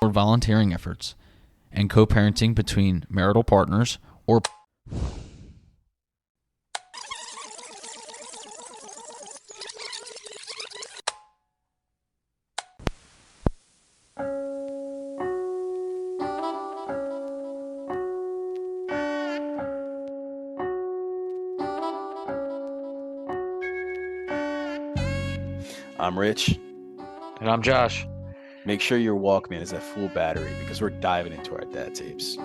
volunteering efforts and co-parenting between marital partners or I'm Rich. And I'm Josh. Make sure your Walkman is at full battery because we're diving into our dad tapes.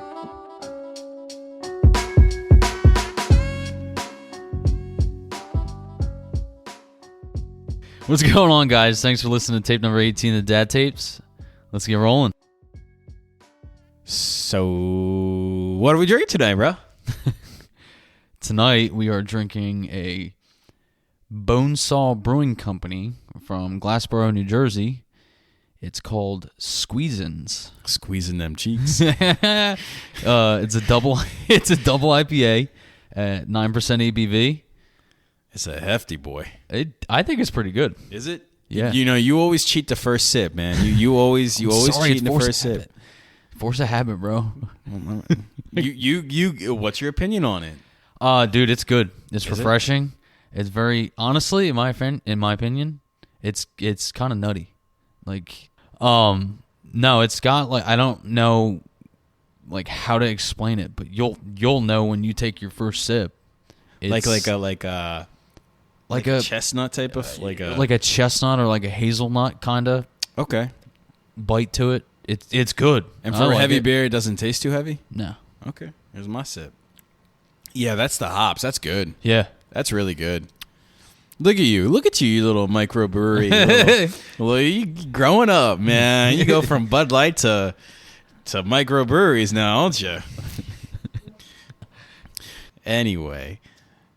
What's going on, guys? Thanks for listening to tape number 18 of the Dad Tapes. Let's get rolling. So, what are we drinking today, bro? Tonight, we are drinking a Bonesaw Brewing Company from Glassboro, New Jersey. It's called Squeezins. Squeezing them cheeks. It's a double IPA at 9% ABV. It's a hefty boy. I think it's pretty good. Is it? Yeah. You know, you always cheat the first sip, man. You always cheat in the first sip. Force a habit, bro. You. What's your opinion on it? Dude, it's good. It's Is refreshing. It's very honestly, in my opinion, it's kind of nutty. Like, no, it's got like I don't know, like how to explain it, but you'll know when you take your first sip. It's like a chestnut type of like a chestnut or like a hazelnut kind of bite to it. It's good. And for a heavy beer, it doesn't taste too heavy? No. Okay, here's my sip. Yeah, that's the hops. That's good. Yeah. That's really good. Look at you, you little microbrewery. Well, you growing up, man. You go from Bud Light to microbreweries now, don't you? Anyway,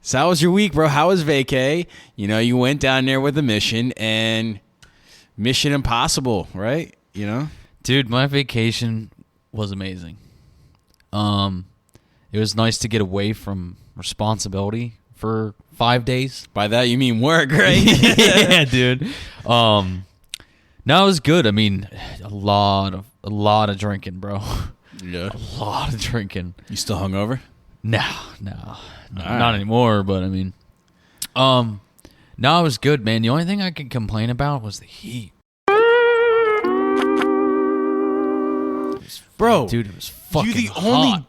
so how was your week, bro? How was vacay? You know, you went down there with a mission and Mission Impossible, right? You know? Dude, my vacation was amazing. It was nice to get away from responsibility for 5 days. By that you mean work, right? Yeah, dude. No, it was good. I mean, a lot of drinking, bro. Yeah. A lot of drinking. You still hungover? No, not anymore. But I mean, no, it was good, man. The only thing I could complain about was the heat. Bro, dude, it was fucking you're the hot. only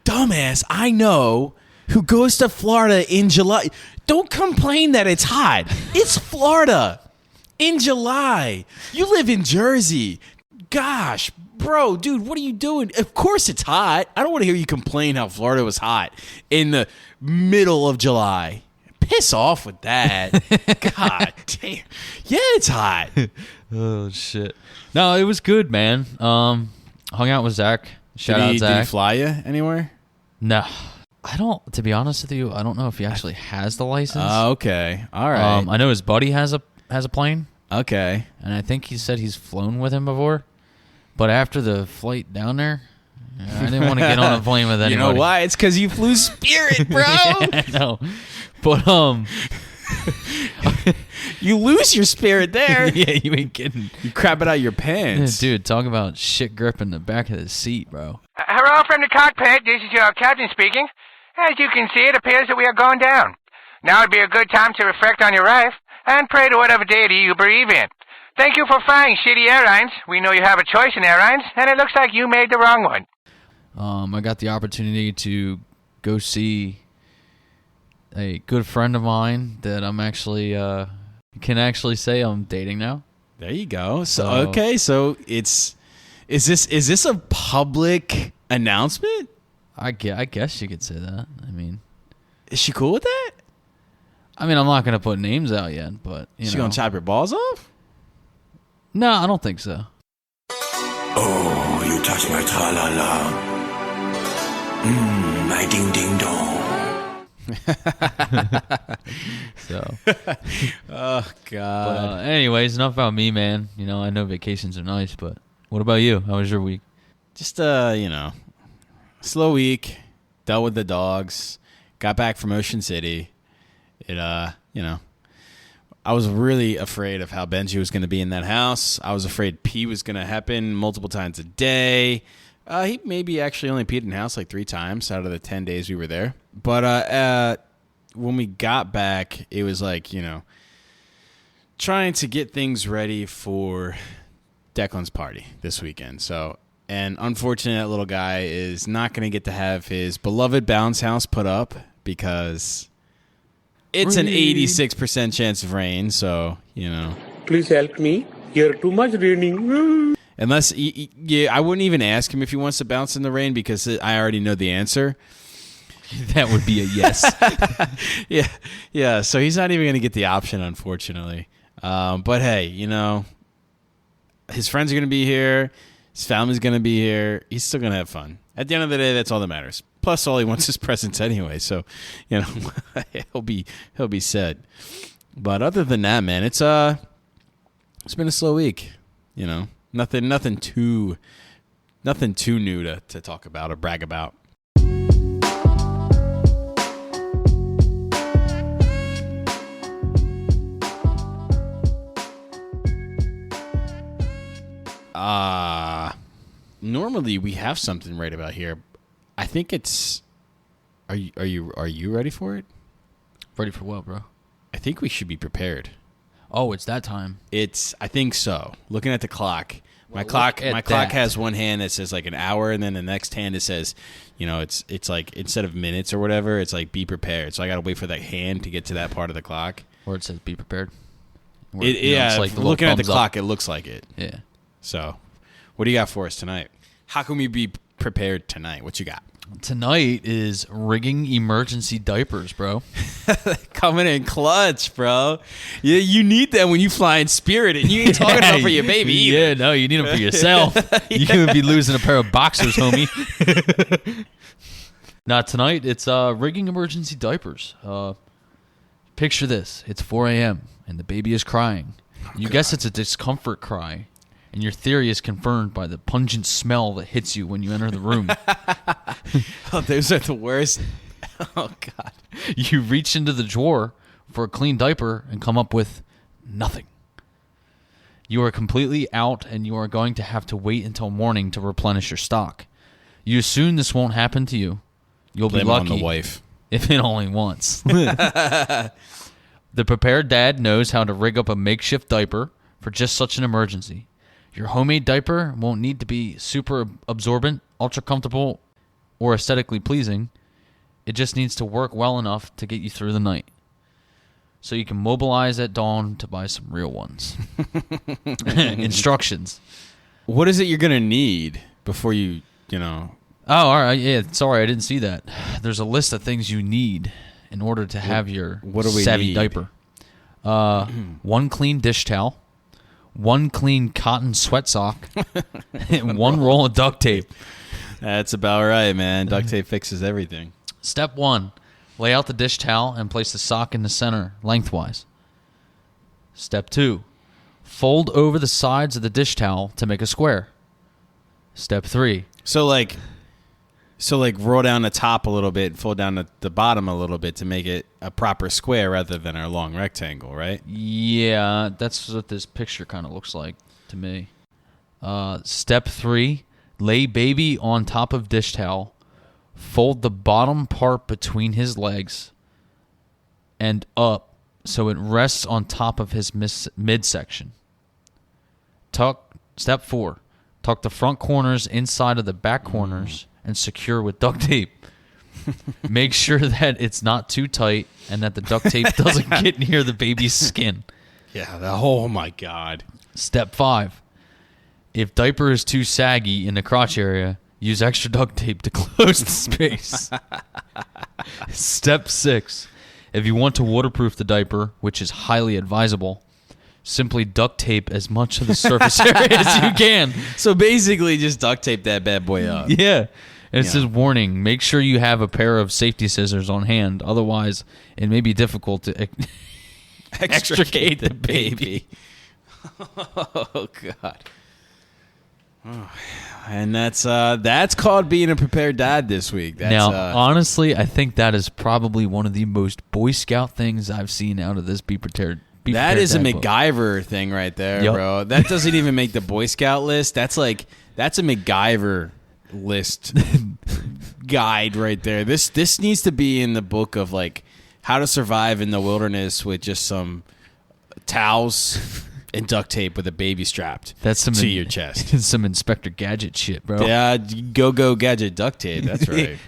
dumbass I know who goes to Florida in July. Don't complain that it's hot. It's Florida in July. You live in Jersey. Gosh, bro, dude, what are you doing? Of course it's hot. I don't want to hear you complain how Florida was hot in the middle of July. Piss off with that. God damn. Yeah, it's hot. Oh, shit. No, it was good, man. Hung out with Zach. Shout out Zach. Did he fly you anywhere? No. I don't, to be honest with you, I don't know if he actually has the license. Okay. All right. I know his buddy has a plane. Okay. And I think he said he's flown with him before. But after the flight down there, I didn't want to get on a plane with anybody. You know why? It's because you flew Spirit, bro. Yeah, I know. But, you lose your spirit there. Yeah, you ain't kidding. You crap it out your pants. Dude, talk about shit gripping the back of the seat, bro. Hello from the cockpit. This is your captain speaking. As you can see, it appears that we are going down. Now would be a good time to reflect on your life and pray to whatever deity you believe in. Thank you for flying Shitty Airlines. We know you have a choice in airlines, and it looks like you made the wrong one. I got the opportunity to go see a good friend of mine that I'm actually can actually say I'm dating now. There you go. So okay, so is this a public announcement? I guess you could say that. I mean, is she cool with that? I mean, I'm not gonna put names out yet, but she gonna chop your balls off? No, I don't think so. Oh, you touch my tra-la-la. My ding-ding-dong. So. Oh, God. But, anyways, enough about me, man. You know, I know vacations are nice, but what about you? How was your week? Just, slow week. Dealt with the dogs. Got back from Ocean City. It, I was really afraid of how Benji was going to be in that house. I was afraid pee was going to happen multiple times a day. He maybe actually only peed in the house like 3 times out of the 10 days we were there. But when we got back, it was like, trying to get things ready for Declan's party this weekend. So, and unfortunately, that little guy is not going to get to have his beloved bounce house put up because it's an 86% chance of rain. So, Please help me. Here too much raining. Unless, I wouldn't even ask him if he wants to bounce in the rain because I already know the answer. That would be a yes. Yeah. So he's not even going to get the option, unfortunately. But hey, his friends are going to be here. His family's going to be here. He's still going to have fun. At the end of the day, that's all that matters. Plus, all he wants is presents anyway. So, he'll be set. But other than that, man, it's been a slow week. Nothing too new to talk about or brag about. Normally we have something right about here. I think it's. Are you ready for it? Ready for what, bro? I think we should be prepared. Oh, it's that time. I think so. Looking at the clock, my Well, clock look at clock that. has one hand that says like an hour, and then the next hand it says, it's like instead of minutes or whatever, it's like be prepared. So I got to wait for that hand to get to that part of the clock. Or it says be prepared. Where, It's like the little looking at the thumbs up. clock, it looks like it. Yeah. So, what do you got for us tonight? How can we be prepared tonight? What you got? Tonight is rigging emergency diapers, bro. Coming in clutch, bro. Yeah, you need them when you fly in Spirit, and you ain't talking about for your baby either. Yeah, no, you need them for yourself. You could be losing a pair of boxers, homie. Now, tonight, it's rigging emergency diapers. Picture this. It's 4 a.m., and the baby is crying. You guess it's a discomfort cry, and your theory is confirmed by the pungent smell that hits you when you enter the room. Oh, those are the worst. Oh, God. You reach into the drawer for a clean diaper and come up with nothing. You are completely out, and you are going to have to wait until morning to replenish your stock. You assume this won't happen to you. You'll Blame be it on lucky the wife. if it only once. The prepared dad knows how to rig up a makeshift diaper for just such an emergency. Your homemade diaper won't need to be super absorbent, ultra comfortable, or aesthetically pleasing. It just needs to work well enough to get you through the night. So you can mobilize at dawn to buy some real ones. Instructions. What is it you're going to need before you. Oh, all right. Yeah, sorry, I didn't see that. There's a list of things you need in order to have your what do we savvy need? diaper. 1 clean dish towel, 1 clean cotton sweat sock, and 1 roll of duct tape. That's about right, man. Duct tape fixes everything. Step 1, lay out the dish towel and place the sock in the center lengthwise. Step 2, fold over the sides of the dish towel to make a square. Step 3, So roll down the top a little bit, fold down the bottom a little bit to make it a proper square rather than a long rectangle, right? yeah, that's what this picture kind of looks like to me. Step 3, lay baby on top of dish towel. Fold the bottom part between his legs and up so it rests on top of his midsection. Step 4, tuck the front corners inside of the back corners and secure with duct tape. Make sure that it's not too tight and that the duct tape doesn't get near the baby's skin. Yeah. Oh, my God. Step 5, if diaper is too saggy in the crotch area, use extra duct tape to close the space. Step 6, if you want to waterproof the diaper, which is highly advisable, simply duct tape as much of the surface area as you can. So basically just duct tape that bad boy up. Yeah. And it Yeah. says, warning, make sure you have a pair of safety scissors on hand. Otherwise, it may be difficult to extricate the baby. Oh, God. Oh, and that's called being a prepared dad this week. That's, Now, honestly, I think that is probably one of the most Boy Scout things I've seen out of this Be Prepared That prepared is to a have both. MacGyver thing right there, Yep. bro. That doesn't even make the Boy Scout list. That's a MacGyver list guide right there. This needs to be in the book of like how to survive in the wilderness with just some towels and duct tape with a baby strapped to your chest. Some Inspector Gadget shit, bro. Yeah, go gadget duct tape. That's right.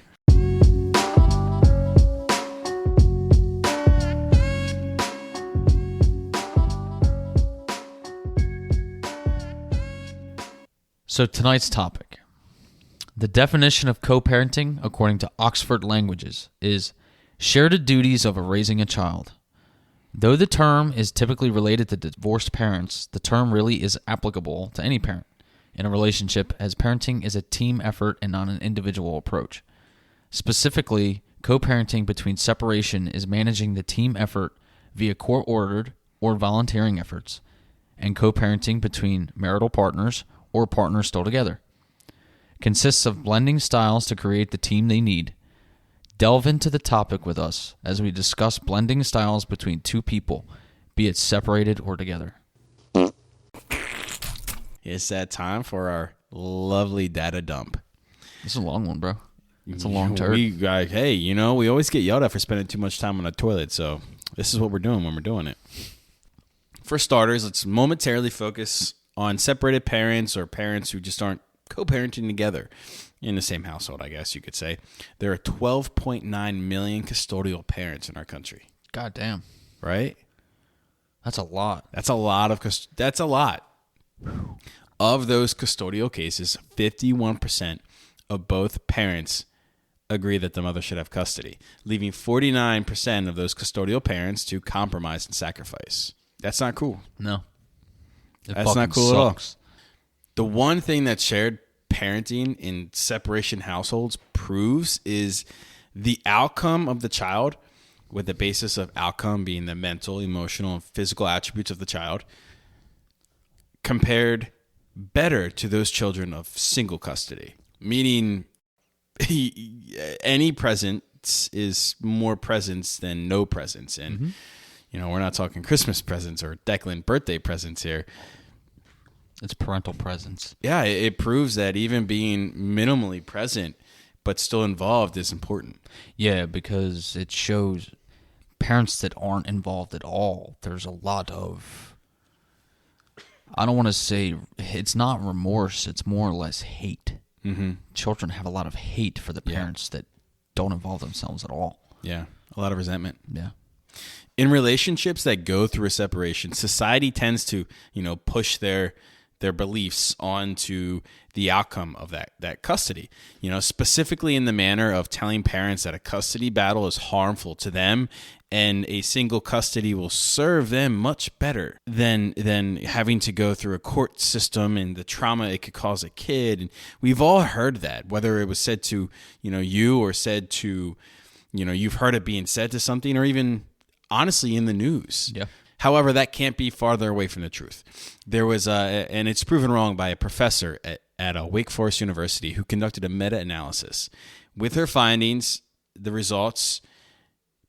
So tonight's topic. The definition of co-parenting, according to Oxford Languages, is shared duties of raising a child. Though the term is typically related to divorced parents, the term really is applicable to any parent in a relationship, as parenting is a team effort and not an individual approach. Specifically, co-parenting between separation is managing the team effort via court-ordered or volunteering efforts, and co-parenting between marital partners or partners still together consists of blending styles to create the team they need. Delve into the topic with us as we discuss blending styles between two people, be it separated or together. It's that time for our lovely data dump. This is a long one, bro. It's a long turd. We always get yelled at for spending too much time on the toilet, so this is what we're doing when we're doing it. For starters, let's momentarily focus on separated parents or parents who just aren't co-parenting together in the same household, I guess you could say. There are 12.9 million custodial parents in our country. God damn. Right? That's a lot. That's a lot. Of those custodial cases, 51% of both parents agree that the mother should have custody, leaving 49% of those custodial parents to compromise and sacrifice. That's not cool. No. That's not cool at all. The one thing that shared parenting in separation households proves is the outcome of the child, with the basis of outcome being the mental, emotional, and physical attributes of the child, compared better to those children of single custody, meaning any presence is more presence than no presence. And, we're not talking Christmas presents or Declan birthday presents here. It's parental presence. Yeah, it proves that even being minimally present but still involved is important. Yeah, because it shows parents that aren't involved at all. There's a lot of, I don't want to say, it's not remorse, it's more or less hate. Mm-hmm. Children have a lot of hate for the parents that don't involve themselves at all. Yeah, a lot of resentment. Yeah. In relationships that go through a separation, society tends to, push their beliefs onto the outcome of that custody, specifically in the manner of telling parents that a custody battle is harmful to them and a single custody will serve them much better than having to go through a court system and the trauma it could cause a kid. And we've all heard that, whether it was said to, you or said to, you've heard it being said to something or even honestly in the news. Yeah. However, that can't be farther away from the truth. There was, and it's proven wrong by a professor at Wake Forest University who conducted a meta-analysis. With her findings, the results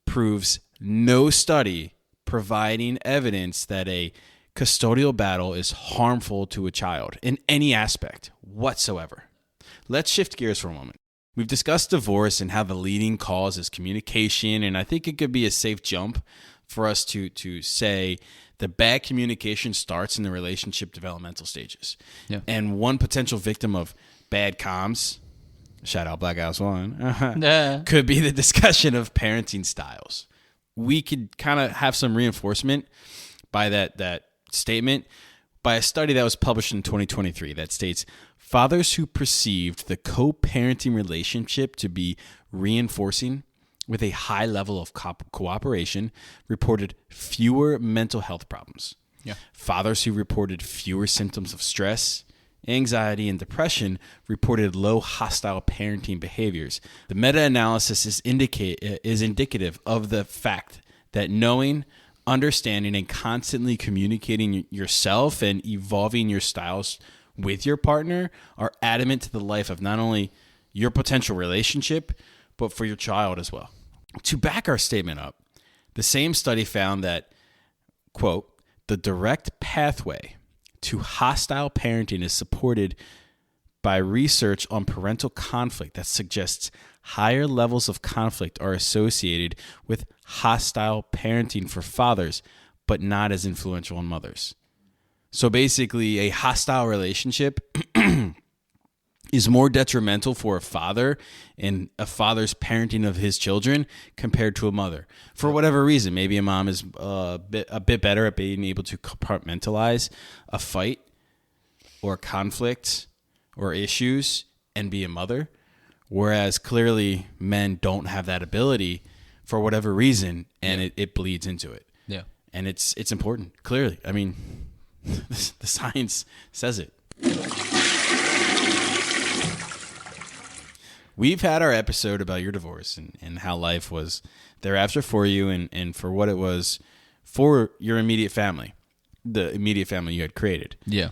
proves no study providing evidence that a custodial battle is harmful to a child in any aspect whatsoever. Let's shift gears for a moment. We've discussed divorce and how the leading cause is communication, and I think it could be a safe jump for us to say the bad communication starts in the relationship developmental stages. Yeah. And one potential victim of bad comms, shout out Black House One, could be the discussion of parenting styles. We could kind of have some reinforcement by that statement by a study that was published in 2023 that states fathers who perceived the co-parenting relationship to be reinforcing with a high level of cooperation reported fewer mental health problems. Yeah. Fathers who reported fewer symptoms of stress, anxiety, and depression reported low hostile parenting behaviors. The meta-analysis is indicative of the fact that knowing, understanding, and constantly communicating yourself and evolving your styles with your partner are adamant to the life of not only your potential relationship, but for your child as well. To back our statement up, the same study found that quote, the direct pathway to hostile parenting is supported by research on parental conflict that suggests higher levels of conflict are associated with hostile parenting for fathers, but not as influential on mothers. So basically, a hostile relationship is more detrimental for a father and a father's parenting of his children compared to a mother. For whatever reason, maybe a mom is a bit better at being able to compartmentalize a fight or conflict or issues and be a mother, whereas clearly men don't have that ability for whatever reason, and it bleeds into it. Yeah. And it's important, clearly. I mean, the science says it. We've had our episode about your divorce and how life was thereafter for you and for what it was for your immediate family, the immediate family you had created. Yeah.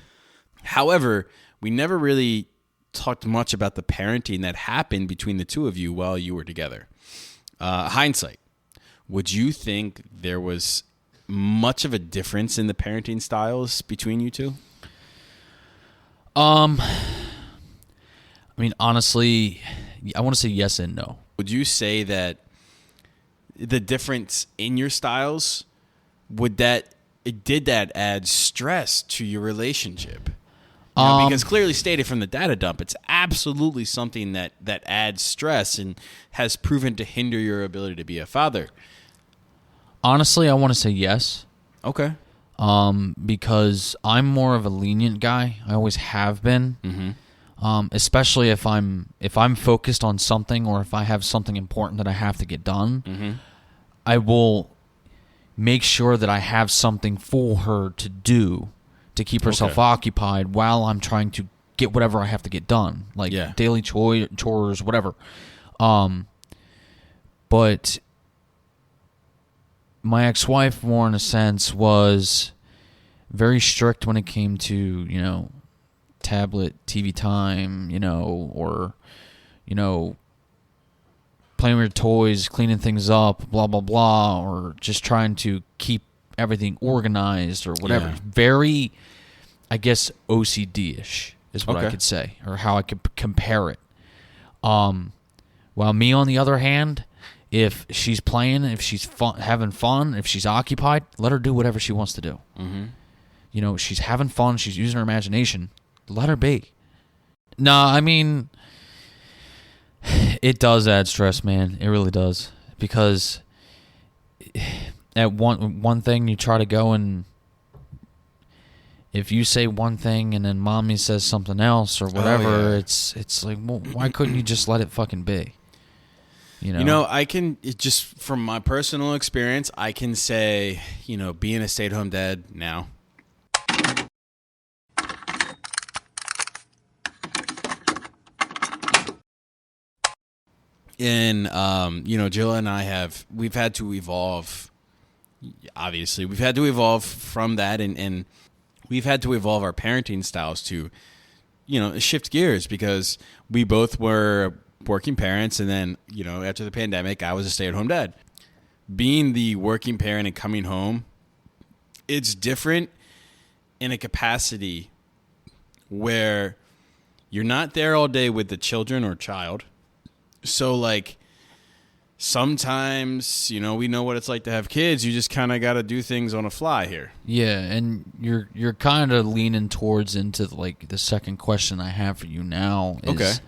However, we never really talked much about the parenting that happened between the two of you while you were together. Hindsight, would you think there was much of a difference in the parenting styles between you two? I mean, honestly, I want to say yes and no. Would you say that the difference in your styles, did that add stress to your relationship? Because clearly stated from the data dump, it's absolutely something that adds stress and has proven to hinder your ability to be a father. Honestly, I want to say yes. Okay. Because I'm more of a lenient guy. I always have been. Mm-hmm. Especially if I'm focused on something or if I have something important that I have to get done, mm-hmm. I will make sure that I have something for her to do to keep herself occupied while I'm trying to get whatever I have to get done, like daily chores, whatever. But my ex-wife, more in a sense, was very strict when it came to, tablet, TV time, or, playing with toys, cleaning things up, blah, blah, blah, or just trying to keep everything organized or whatever. Yeah. Very, I guess, OCD-ish is what I could say, or how I could compare it. While me, on the other hand, if she's playing, if she's having fun, if she's occupied, let her do whatever she wants to do. Mm-hmm. She's having fun, she's using her imagination, let her be. No, I mean, it does add stress, man. It really does. Because at one thing, you try to go and if you say one thing and then mommy says something else or whatever, it's like, well, why couldn't you just let it fucking be? I can, just from my personal experience, I can say, being a stay-at-home dad now, and, Jill and I we've had to evolve, obviously. We've had to evolve from that, and we've had to evolve our parenting styles to, shift gears because we both were working parents, and then, after the pandemic, I was a stay-at-home dad. Being the working parent and coming home, it's different in a capacity where you're not there all day with the children or child. So, like, sometimes, we know what it's like to have kids. You just kind of got to do things on a fly here. Yeah, and you're kind of leaning towards into, like, the second question I have for you now is,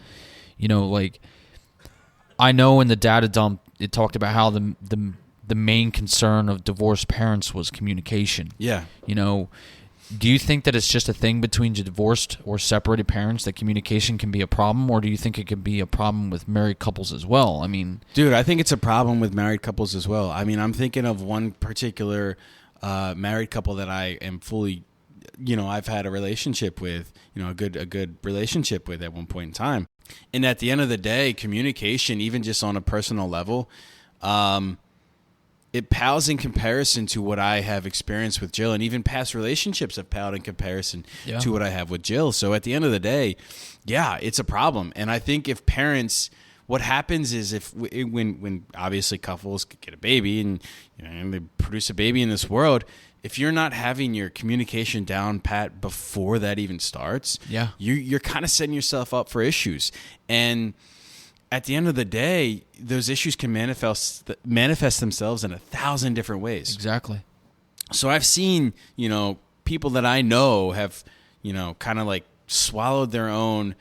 I know in the data dump it talked about how the main concern of divorced parents was communication. Yeah. Do you think that it's just a thing between divorced or separated parents that communication can be a problem, or do you think it could be a problem with married couples as well? I mean, dude, I think it's a problem with married couples as well. I mean, I'm thinking of one particular married couple that I am fully, I've had a relationship with, a good relationship with at one point in time. And at the end of the day, communication, even just on a personal level, it pales in comparison to what I have experienced with Jill, and even past relationships have paled in comparison to what I have with Jill. So at the end of the day, it's a problem. And I think if parents, what happens is when obviously couples get a baby and they produce a baby in this world, if you're not having your communication down pat before that even starts, Yeah. you're kind of setting yourself up for issues. And at the end of the day, those issues can manifest themselves in 1,000 different ways. Exactly. So I've seen, people that I know have, kind of like swallowed their own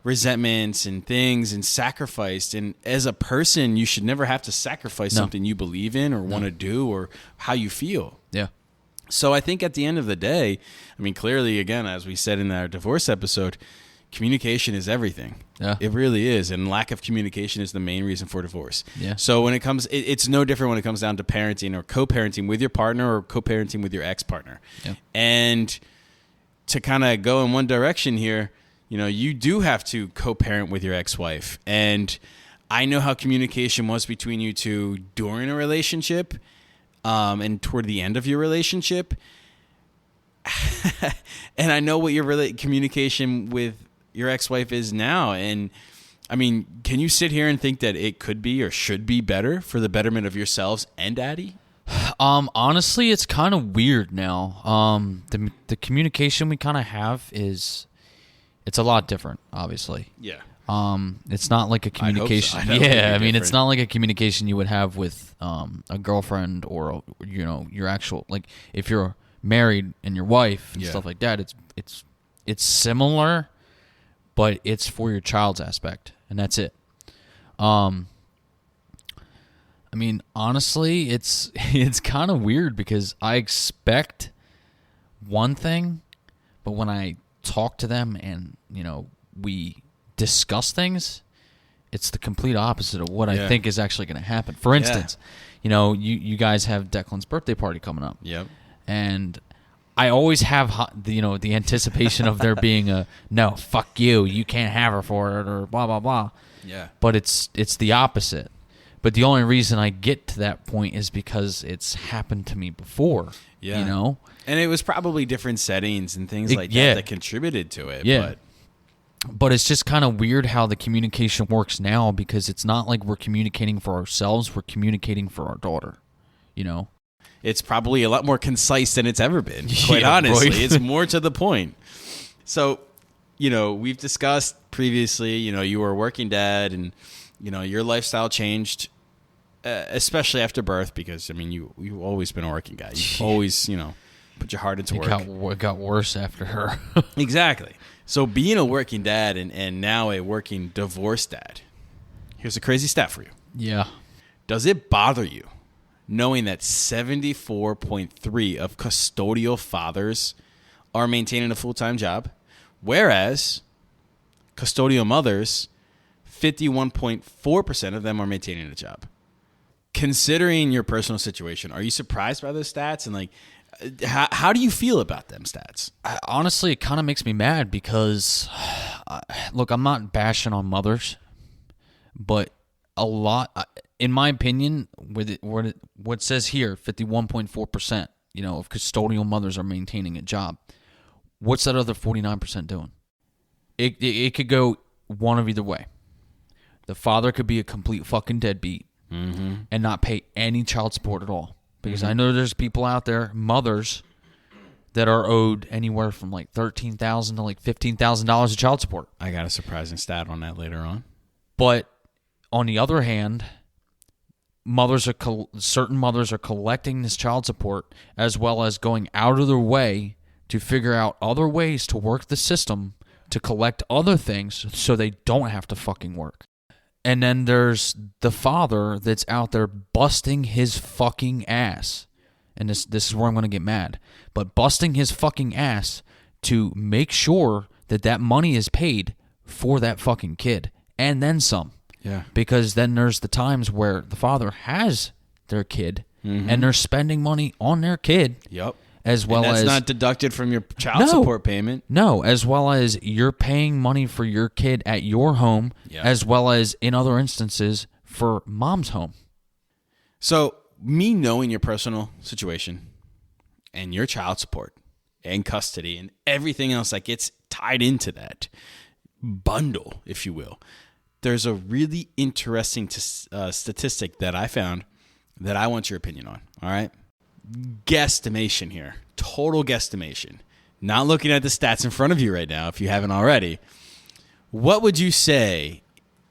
resentments and things and sacrificed. And as a person, you should never have to sacrifice something you believe in or want to do or how you feel. Yeah. So I think at the end of the day, I mean, clearly, again, as we said in our divorce episode, communication is everything. Yeah. It really is. And lack of communication is the main reason for divorce. Yeah. So when it comes, it's no different when it comes down to parenting or co-parenting with your partner or co-parenting with your ex-partner. Yeah. And to kind of go in one direction here, you do have to co-parent with your ex-wife. And I know how communication was between you two during a relationship and toward the end of your relationship. And I know what your communication with your ex-wife is now. And I mean, can you sit here and think that it could be or should be better for the betterment of yourselves and Daddy? Honestly, it's kind of weird now. The communication we kind of have it's a lot different, obviously. Yeah. It's not like a communication. I hope so. I know Yeah, I mean, different. it's not like a communication you would have with a girlfriend or your actual, like if you're married and your wife and stuff like that. It's similar, but it's for your child's aspect, and that's it. I mean, honestly, it's kind of weird because I expect one thing, but when I talk to them and we discuss things, it's the complete opposite of what I think is actually going to happen. For instance, you guys have Declan's birthday party coming up. Yep. And I always have the anticipation of there being a no, fuck you can't have her for it or blah blah blah. Yeah. But it's the opposite. But the only reason I get to that point is because it's happened to me before. Yeah. And it was probably different settings and things like that contributed to it. Yeah. But it's just kind of weird how the communication works now because it's not like we're communicating for ourselves. We're communicating for our daughter, It's probably a lot more concise than it's ever been, quite honestly. Right. It's more to the point. So, we've discussed previously, you were a working dad and, your lifestyle changed, especially after birth because, I mean, you've always been a working guy. You've always, put your heart into work. It got worse after her. Exactly. So being a working dad and now a working divorced dad, here's a crazy stat for you. Yeah. Does it bother you knowing that 74.3% of custodial fathers are maintaining a full-time job, whereas custodial mothers, 51.4% of them are maintaining a job? Considering your personal situation, are you surprised by those stats? And how do you feel about them stats? Honestly, it kind of makes me mad because, look, I'm not bashing on mothers, but a lot, in my opinion, with what says here, 51.4%, of custodial mothers are maintaining a job. What's that other 49% doing? It could go one of either way. The father could be a complete fucking deadbeat and not pay any child support at all. Because I know there's people out there, mothers, that are owed anywhere from like $13,000 to like $15,000 of child support. I got a surprising stat on that later on. But on the other hand, certain mothers are collecting this child support as well as going out of their way to figure out other ways to work the system to collect other things so they don't have to fucking work. And then there's the father that's out there busting his fucking ass. And this is where I'm going to get mad. But busting his fucking ass to make sure that money is paid for that fucking kid. And then some. Yeah. Because then there's the times where the father has their kid and they're spending money on their kid. Yep. As well and that's as not deducted from your child support payment. No, as well as you're paying money for your kid at your home, as well as in other instances for mom's home. So me knowing your personal situation and your child support and custody and everything else that gets tied into that bundle, if you will, there's a really interesting statistic that I found that I want your opinion on. All right. guesstimation here. Total guesstimation. Not looking at the stats in front of you right now, if you haven't already. What would you say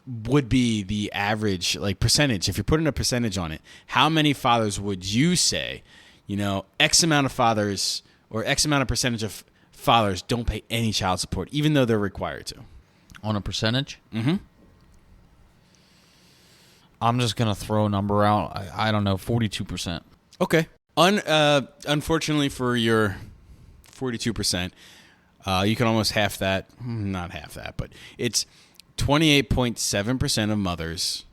would be the average, like, percentage? If you're putting a percentage on it, how many fathers would you say, X amount of fathers or X amount of percentage of fathers don't pay any child support, even though they're required to? On a percentage? Mm-hmm. I'm just going to throw a number out. I don't know, 42%. Okay. Unfortunately for your 42%, you can almost half that. Not half that, but it's 28.7% of mothers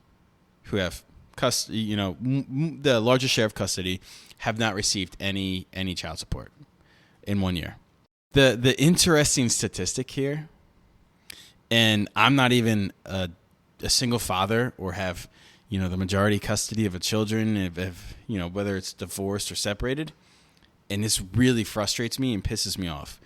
who have custody, the largest share of custody, have not received any child support in 1 year. The interesting statistic here, and I'm not even a single father or have the majority custody of a children, if whether it's divorced or separated, and this really frustrates me and pisses me off.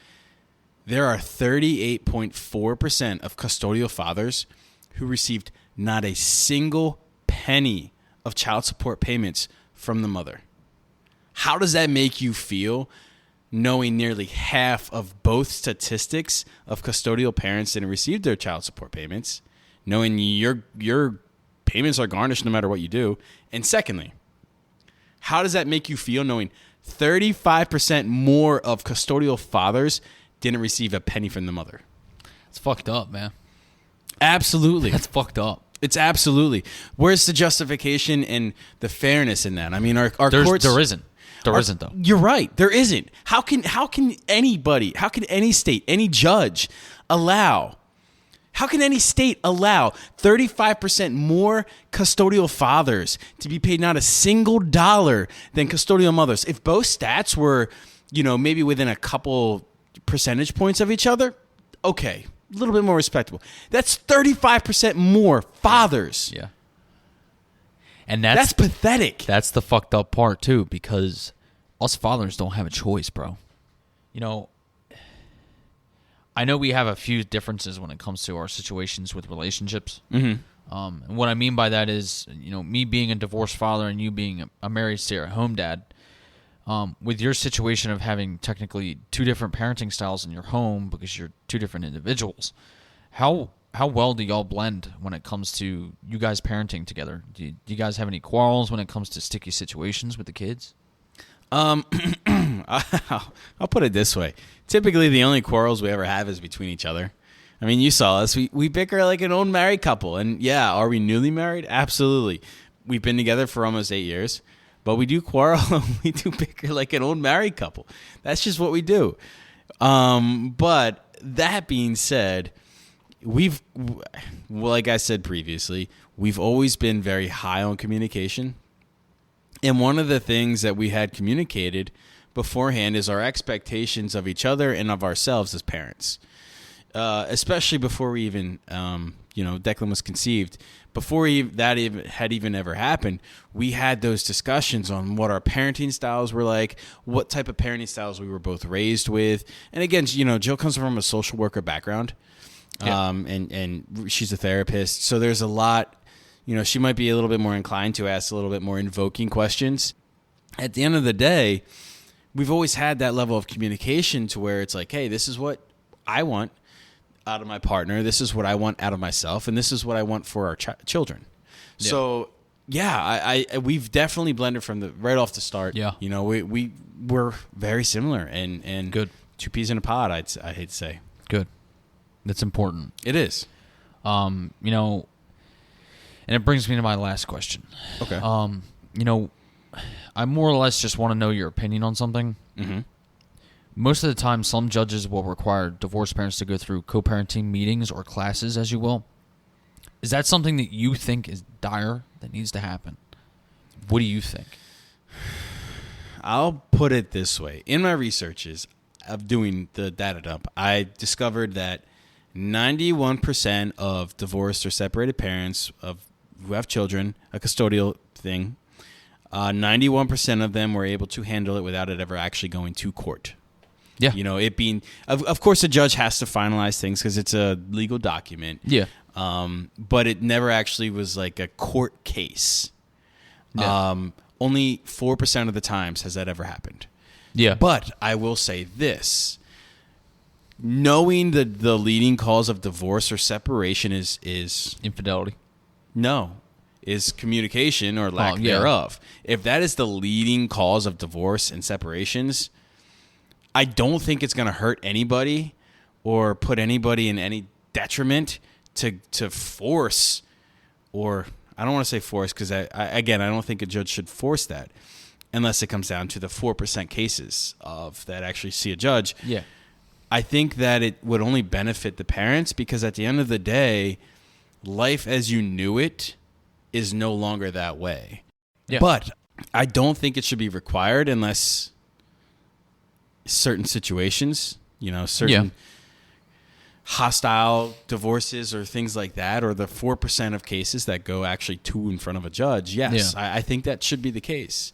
There are 38.4% of custodial fathers who received not a single penny of child support payments from the mother. How does that make you feel, knowing nearly half of both statistics of custodial parents didn't receive their child support payments, knowing your payments are garnished no matter what you do? And secondly, how does that make you feel, knowing 35% more of custodial fathers didn't receive a penny from the mother? It's fucked up, man. Absolutely. That's fucked up. It's absolutely. Where's the justification and the fairness in that? I mean, our courts... There isn't. There isn't, though. You're right. There isn't. How can anybody, how can any state, any judge how can any state allow 35% more custodial fathers to be paid not a single dollar than custodial mothers? If both stats were, maybe within a couple percentage points of each other, okay, a little bit more respectable. That's 35% more fathers. Yeah. And that's pathetic. That's the fucked up part, too, because us fathers don't have a choice, bro. I know we have a few differences when it comes to our situations with relationships. Mm-hmm. And what I mean by that is, me being a divorced father and you being a married stay-at-home dad, with your situation of having technically two different parenting styles in your home because you're two different individuals, how well do y'all blend when it comes to you guys parenting together? Do you guys have any quarrels when it comes to sticky situations with the kids? I'll put it this way. Typically, the only quarrels we ever have is between each other. I mean, you saw us. We bicker like an old married couple. And yeah, are we newly married? Absolutely. We've been together for almost 8 years. But we do quarrel and we do bicker like an old married couple. That's just what we do. But that being said, like I said previously, we've always been very high on communication. And one of the things that we had communicated beforehand is our expectations of each other and of ourselves as parents, especially before we even, Declan was conceived. Before that had even ever happened, we had those discussions on what our parenting styles were like, what type of parenting styles we were both raised with. And again, Jill comes from a social worker background, and she's a therapist. So there's a lot, she might be a little bit more inclined to ask a little bit more invoking questions. At the end of the day, we've always had that level of communication to where it's like, hey, this is what I want out of my partner. This is what I want out of myself. And this is what I want for our children. Yeah. So, yeah, we've definitely blended from right off the start. Yeah. We're very similar and good. Two peas in a pod, I hate to say. Good. That's important. It is. And it brings me to my last question. Okay. I more or less just want to know your opinion on something. Mm-hmm. Most of the time, some judges will require divorced parents to go through co-parenting meetings or classes, as you will. Is that something that you think is dire that needs to happen? What do you think? I'll put it this way. In my researches of doing the data dump, I discovered that 91% of divorced or separated parents who have children, a custodial thing, 91% of them were able to handle it without it ever actually going to court. Yeah. It being, of course, a judge has to finalize things because it's a legal document. Yeah. But it never actually was like a court case. Yeah. only 4% of the times has that ever happened. Yeah. But I will say this. Knowing the leading cause of divorce or separation is infidelity. No, is communication or lack yeah. thereof. If that is the leading cause of divorce and separations, I don't think it's going to hurt anybody or put anybody in any detriment to force, or I don't want to say force because I don't think a judge should force that unless it comes down to the 4% cases of that actually see a judge. Yeah. I think that it would only benefit the parents because at the end of the day, life as you knew it is no longer that way. Yeah. But I don't think it should be required unless certain situations, certain hostile divorces or things like that, or the 4% of cases that go actually to in front of a judge. Yes, Yeah. I think that should be the case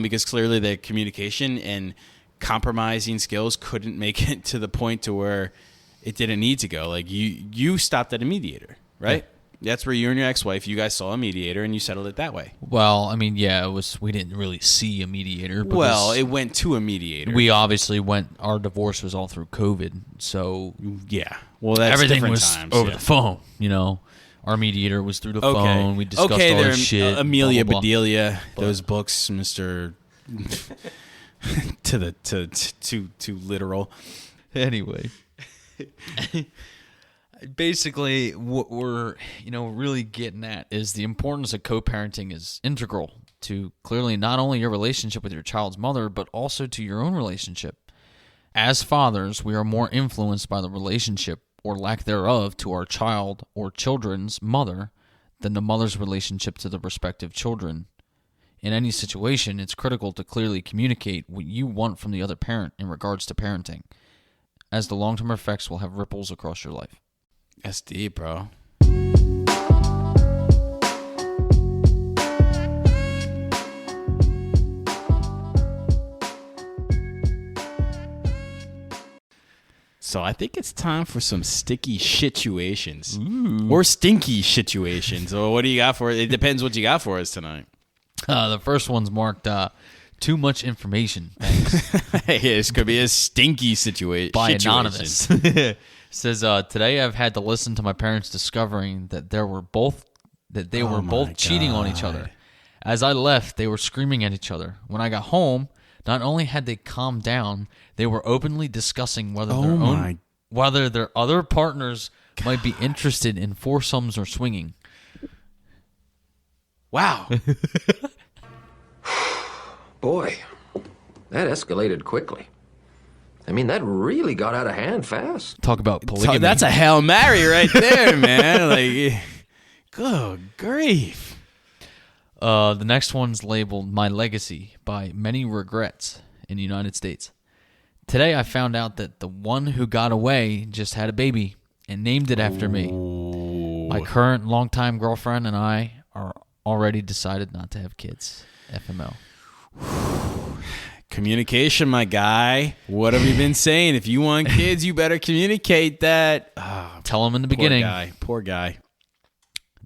because clearly the communication and compromising skills couldn't make it to the point to where it didn't need to go. Like you stopped at a mediator, right? Yeah. That's where you and your ex-wife, you guys saw a mediator and you settled it that way. Well, I mean, yeah, it was. We didn't really see a mediator. Well, it went to a mediator. We obviously went. Our divorce was all through COVID, so yeah. Well, that's everything different was times, over the phone. Our mediator was through the phone. We discussed all there, this shit. Amelia blah, blah, blah. Bedelia, those books, Mr. to literal. Anyway, basically, what we're really getting at is the importance of co-parenting is integral to clearly not only your relationship with your child's mother, but also to your own relationship. As fathers, we are more influenced by the relationship or lack thereof to our child or children's mother than the mother's relationship to the respective children. In any situation, it's critical to clearly communicate what you want from the other parent in regards to parenting, as the long-term effects will have ripples across your life. That's deep, bro. So I think it's time for some sticky shit-uations. Or stinky shit-uations. Or what do you got for it? It depends what you got for us tonight. The first one's marked too much information. Thanks. Hey, this could be a stinky situation. By anonymous. Says, today I've had to listen to my parents discovering that they were both cheating on each other. As I left, they were screaming at each other. When I got home, not only had they calmed down, they were openly discussing whether their other partners might be interested in foursomes or swinging. Wow. Boy, that escalated quickly. I mean, that really got out of hand fast. Talk about polygamy. That's a Hail Mary right there, man. Like, good grief. The next one's labeled My Legacy by Many Regrets in the United States. Today I found out that the one who got away just had a baby and named it after me. My current longtime girlfriend and I are already decided not to have kids. FML. Communication, my guy. What have we been saying? If you want kids, you better communicate that. Tell them in the beginning. Poor guy.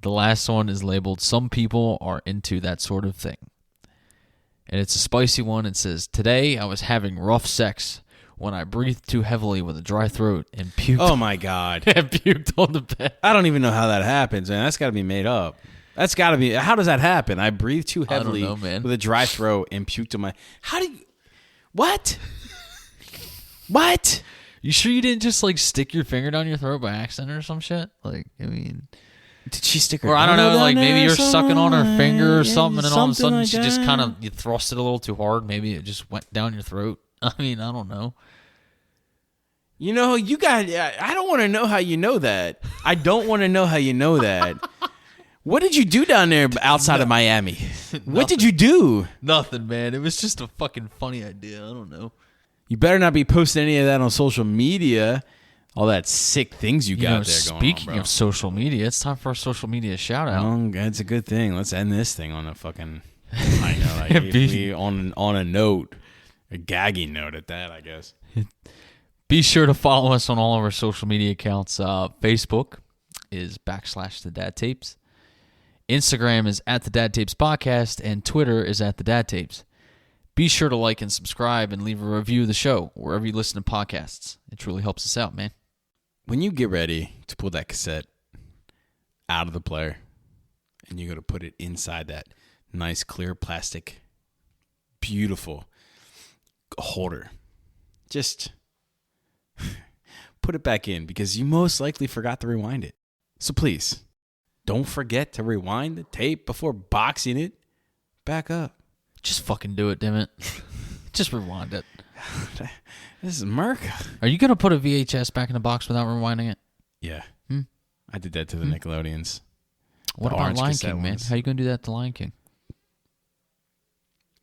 The last one is labeled Some People Are Into That Sort of Thing. And it's a spicy one. It says, today I was having rough sex when I breathed too heavily with a dry throat and puked. Oh, my God. And puked on the bed. I don't even know how that happens, man. That's got to be made up. That's got to be. How does that happen? I breathed too heavily with a dry throat and puked on my. How do you. What? What? You sure you didn't just stick your finger down your throat by accident or some shit? Did she stick her? Or I don't know, maybe you're sucking on her finger or something, and all of a sudden she just kind of you thrust it a little too hard. Maybe it just went down your throat. I don't know. You got. I don't want to know how you know that. I don't want to know how you know that. What did you do down there outside of Miami? What did you do? Nothing, man. It was just a fucking funny idea. I don't know. You better not be posting any of that on social media. All that sick things you got there going on, Speaking of social media, it's time for a social media shout out. That's a good thing. Let's end this thing on a fucking on a note, a gagging note at that, I guess. Be sure to follow us on all of our social media accounts. Facebook is /the Dad Tapes. Instagram is at the Dad Tapes Podcast, and Twitter is at the Dad Tapes. Be sure to like and subscribe and leave a review of the show wherever you listen to podcasts. It truly helps us out, man. When you get ready to pull that cassette out of the player and you're going to put it inside that nice clear plastic, beautiful holder, just put it back in because you most likely forgot to rewind it. So please, don't forget to rewind the tape before boxing it back up. Just fucking do it, damn it. Just rewind it. This is America. Are you going to put a VHS back in the box without rewinding it? Yeah. I did that to the Nickelodeons. What The about orange Lion cassette King, man? ones. How you going to do that to Lion King?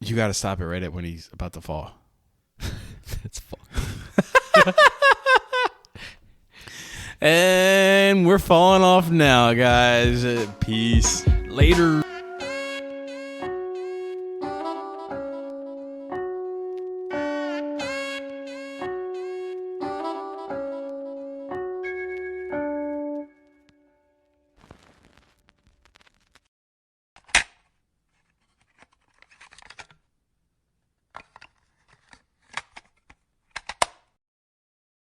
You got to stop it right at when he's about to fall. That's fucked. And we're falling off now, guys. Peace. Later.